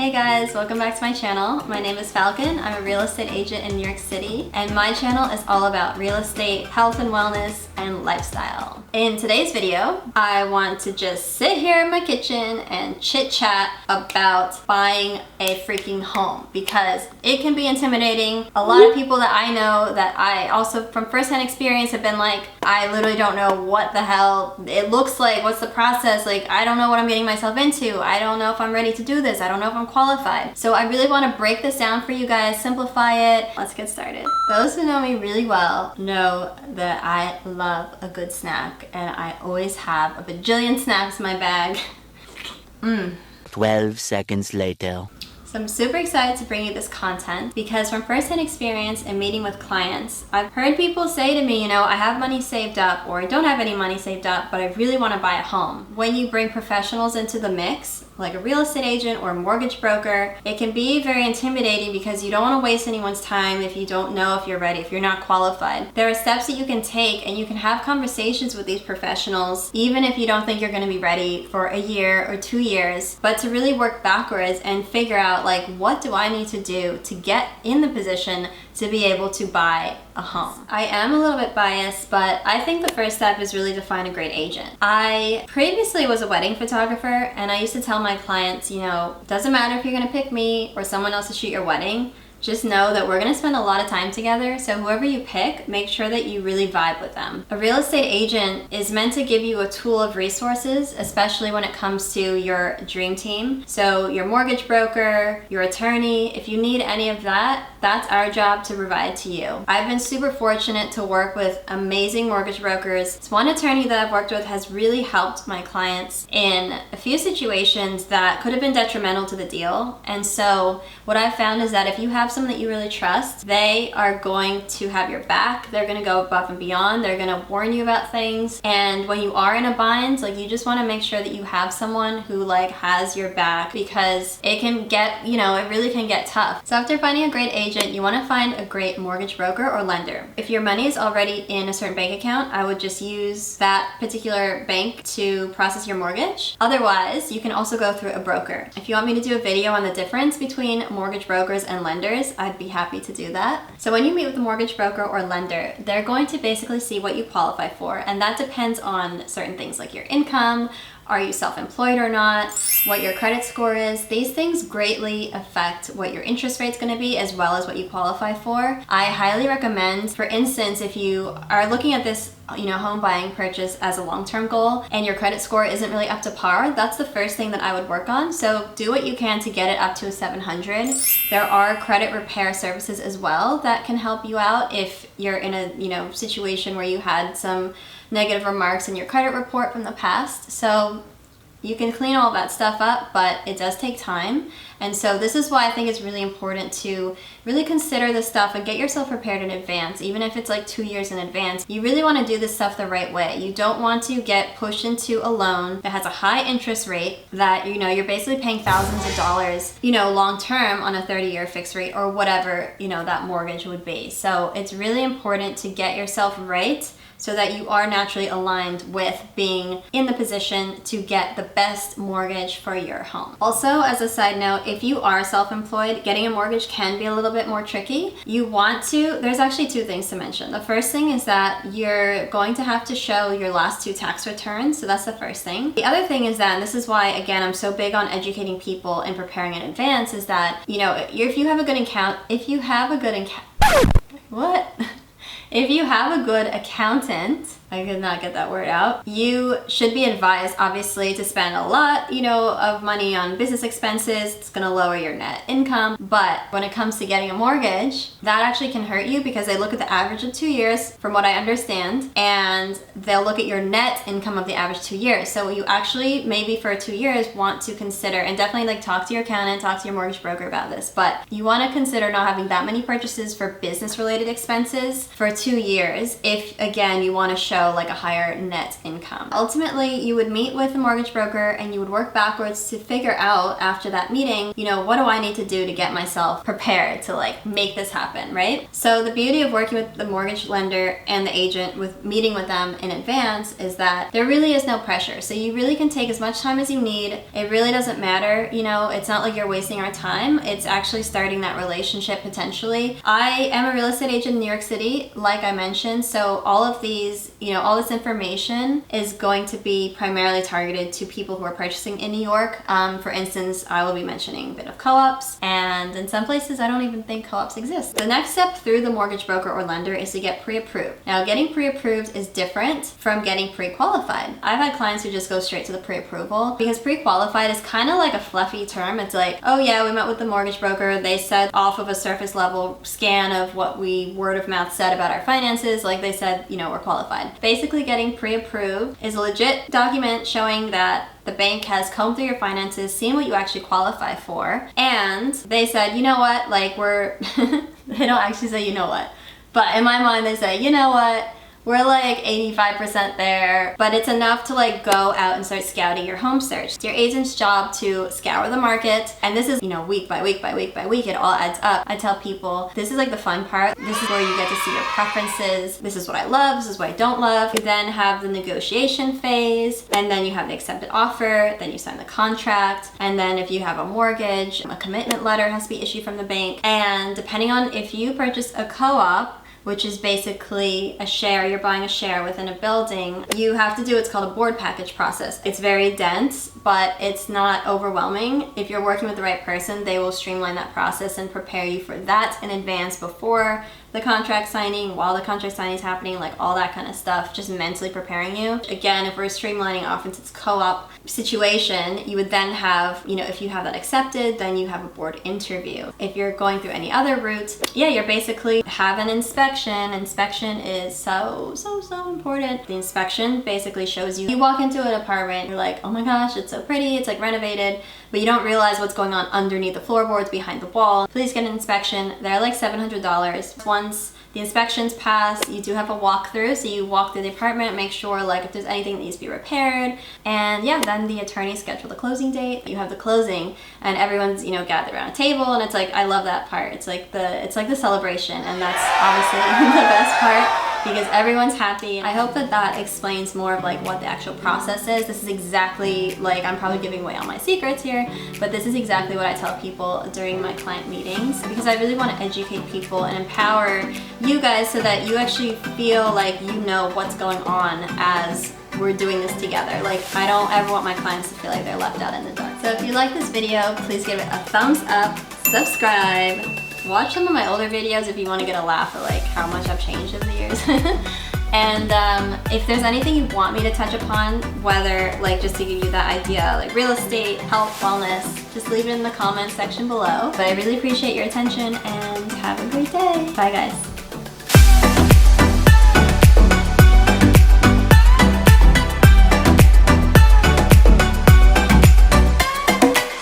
Hey guys, welcome back to my channel. My name is Falcon. I'm a real estate agent in New York City, and my channel is all about real estate, health and wellness, and lifestyle. In today's video, I want to just sit here in my kitchen and chit chat about buying a freaking home because it can be intimidating. A lot of people that I know that I also from firsthand experience have been like, I literally don't know what the hell it looks like. What's the process? Like, I don't know what I'm getting myself into. I don't know if I'm ready to do this. I don't know if I'm qualified. So I really want to break this down for you guys, simplify it. Let's get started. Those who know me really well know that I love a good snack, and I always have a bajillion snacks in my bag. 12 seconds later. So I'm super excited to bring you this content because from first-hand experience and meeting with clients, I've heard people say to me, you know, I have money saved up or I don't have any money saved up, but I really want to buy a home. When you bring professionals into the mix, like a real estate agent or a mortgage broker, it can be very intimidating because you don't want to waste anyone's time if you don't know if you're ready, if you're not qualified. There are steps that you can take and you can have conversations with these professionals even if you don't think you're going to be ready for a year or 2 years, but to really work backwards and figure out like, what do I need to do to get in the position to be able to buy a home. I am a little bit biased, but I think the first step is really to find a great agent. I previously was a wedding photographer, and I used to tell my clients, you know, doesn't matter if you're gonna pick me or someone else to shoot your wedding, just know that we're gonna spend a lot of time together, so whoever you pick, make sure that you really vibe with them. A real estate agent is meant to give you a tool of resources, especially when it comes to your dream team. So your mortgage broker, your attorney, if you need any of that, that's our job to provide to you. I've been super fortunate to work with amazing mortgage brokers. This one attorney that I've worked with has really helped my clients in a few situations that could have been detrimental to the deal. And so what I've found is that if you have someone that you really trust, they are going to have your back. They're going to go above and beyond. They're going to warn you about things. And when you are in a bind, like, you just want to make sure that you have someone who like has your back, because it can get, you know, it really can get tough. So after finding a great agent, you want to find a great mortgage broker or lender. If your money is already in a certain bank account, I would just use that particular bank to process your mortgage. Otherwise, you can also go through a broker. If you want me to do a video on the difference between mortgage brokers and lenders, I'd be happy to do that. So when you meet with a mortgage broker or lender, they're going to basically see what you qualify for, and that depends on certain things like your income, are you self-employed or not, what your credit score is. These things greatly affect what your interest rate's gonna be as well as what you qualify for. I highly recommend, for instance, if you are looking at this, you know, home buying purchase as a long-term goal and your credit score isn't really up to par, that's the first thing that I would work on. So do what you can to get it up to a 700. There are credit repair services as well that can help you out if you're in a, you know, situation where you had some negative remarks in your credit report from the past. So you can clean all that stuff up, but it does take time. And so this is why I think it's really important to really consider this stuff and get yourself prepared in advance. Even if it's like 2 years in advance, you really want to do this stuff the right way. You don't want to get pushed into a loan that has a high interest rate that, you know, you're basically paying thousands of dollars, you know, long term on a 30-year fixed rate or whatever, you know, that mortgage would be. So it's really important to get yourself right so that you are naturally aligned with being in the position to get the best mortgage for your home. Also, as a side note, if you are self-employed, getting a mortgage can be a little bit more tricky. You want to, there's actually two things to mention. The first thing is that you're going to have to show your last 2 tax returns, so that's the first thing. The other thing is that, and this is why, again, I'm so big on educating people and preparing in advance, is that, you know, if you have a good If you have a good accountant, I could not get that word out, you should be advised, obviously, to spend a lot, you know, of money on business expenses. It's gonna lower your net income. But when it comes to getting a mortgage, that actually can hurt you because they look at the average of 2 years, from what I understand, and they'll look at your net income of the average 2 years. So you actually, maybe for 2 years, want to consider, and definitely like talk to your accountant, talk to your mortgage broker about this, but you wanna consider not having that many purchases for business-related expenses for 2 years if, again, you wanna show show like a higher net income. Ultimately, you would meet with a mortgage broker and you would work backwards to figure out after that meeting, you know, what do I need to do to get myself prepared to like make this happen, right? So the beauty of working with the mortgage lender and the agent, with meeting with them in advance, is that there really is no pressure. So you really can take as much time as you need. It really doesn't matter, you know, it's not like you're wasting our time. It's actually starting that relationship potentially. I am a real estate agent in New York City, like I mentioned, so all of these, you know, all this information is going to be primarily targeted to people who are purchasing in New York. For instance, I will be mentioning a bit of co-ops, and in some places I don't even think co-ops exist. The next step through the mortgage broker or lender is to get pre-approved. Now, getting pre-approved is different from getting pre-qualified. I've had clients who just go straight to the pre-approval, because pre-qualified is kind of like a fluffy term. It's like, oh yeah, we met with the mortgage broker, they said off of a surface level scan of what we word of mouth said about our finances, like they said, you know, we're qualified. Basically, getting pre-approved is a legit document showing that the bank has combed through your finances, seen what you actually qualify for, and they said, you know what, like we're, they don't actually say you know what, but in my mind they say, you know what, we're like 85% there, but it's enough to like go out and start scouting your home search. It's your agent's job to scour the market, and this is, you know, week by week by week by week, it all adds up. I tell people, this is like the fun part. This is where you get to see your preferences. This is what I love, this is what I don't love. You then have the negotiation phase, and then you have the accepted offer, then you sign the contract, and then if you have a mortgage, a commitment letter has to be issued from the bank. And depending on if you purchase a co-op, which is basically a share, you're buying a share within a building, you have to do what's called a board package process. It's very dense, but it's not overwhelming. If you're working with the right person, they will streamline that process and prepare you for that in advance before the contract signing, while the contract signing is happening, like all that kind of stuff, just mentally preparing you. Again, if we're streamlining off into its co-op situation, you would then have, you know, if you have that accepted, then you have a board interview. If you're going through any other routes, yeah, you're basically have an inspection. Inspection is so important. The inspection basically shows you walk into an apartment, you're like, oh my gosh, it's so pretty, it's like renovated, but you don't realize what's going on underneath the floorboards, behind the wall. Please get an inspection. They're like $700. Once the inspections pass, you do have a walkthrough, so you walk through the apartment, make sure like if there's anything that needs to be repaired, and yeah, then the attorney schedule the closing date. You have the closing, and everyone's, you know, gathered around a table, and it's like, I love that part. It's like the celebration, and that's obviously the best part, because everyone's happy. I hope that that explains more of like what the actual process is. This is exactly, like, I'm probably giving away all my secrets here, but this is exactly what I tell people during my client meetings, because I really want to educate people and empower you guys so that you actually feel like you know what's going on as we're doing this together. Like, I don't ever want my clients to feel like they're left out in the dark. So if you like this video, please give it a thumbs up, subscribe, watch some of my older videos if you want to get a laugh at like how much I've changed over the years. And if there's anything you want me to touch upon, whether like just to give you that idea, like real estate, health, wellness, just leave it in the comment section below. But I really appreciate your attention and have a great day. Bye guys.